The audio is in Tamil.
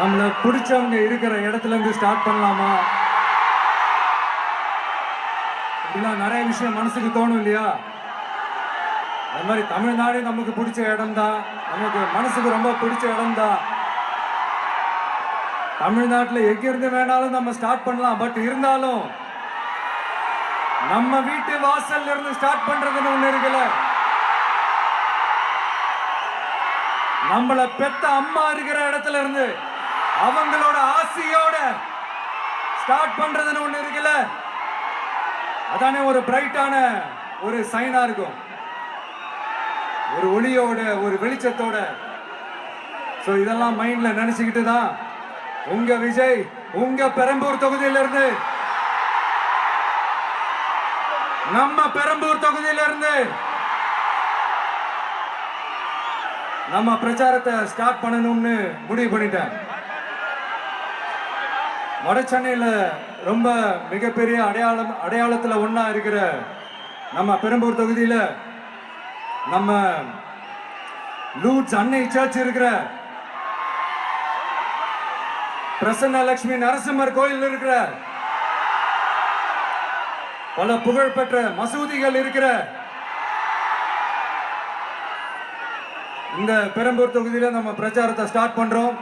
நம்மளை பிடிச்சவங்க இருக்கிற இடத்துல இருந்து ஸ்டார்ட் பண்ணலாமா? இப்படிலாம் நிறைய விஷயம் மனசுக்கு தோணும் இல்லையா? அது மாதிரி தமிழ்நாடு நமக்கு பிடிச்ச இடம் தான், நமக்கு மனசுக்கு ரொம்ப பிடிச்ச இடம் தான். தமிழ்நாட்டில் எங்கிருந்து வேணாலும் நம்ம ஸ்டார்ட் பண்ணலாம். பட் இருந்தாலும் நம்ம வீட்டு வாசல்ல இருந்து ஸ்டார்ட் பண்றதுன்னு ஒண்ணு இருக்குல்ல. நம்மள பெத்த அம்மா இருக்கிற இடத்துல இருந்து அவங்களோட ஆசையோட ஸ்டார்ட் பண்றதுன்னு ஒண்ணு இருக்குல்ல. அதானே ஒரு பிரைட்டான ஒரு சைனா இருக்கும், ஒரு ஒளியோட, ஒரு வெளிச்சத்தோட. சோ இதெல்லாம் மைண்ட்ல நினைச்சுக்கிட்டு தான் உங்க விஜய் உங்க பெரம்பூர் தொகுதியிலிருந்து, நம்ம பெரம்பூர் தொகுதியிலிருந்து நம்ம பிரச்சாரத்தை ஸ்டார்ட் பண்ணணும்னு முடிவு பண்ணிட்டேன். வட சென்னையில ரொம்ப மிகப்பெரிய அடையாளத்துல ஒண்ணா இருக்கிற நம்ம பெரம்பூர் தொகுதியில நம்ம லூட்ஸ் அன்னை சர்ச் இருக்கிற, பிரசன்ன லட்சுமி நரசிம்மர் கோயில் இருக்கிற, பல புகழ்பெற்ற மசூதிகள் இருக்கிற இந்த பெரம்பூர் தொகுதியில நம்ம பிரச்சாரத்தை ஸ்டார்ட் பண்றோம்.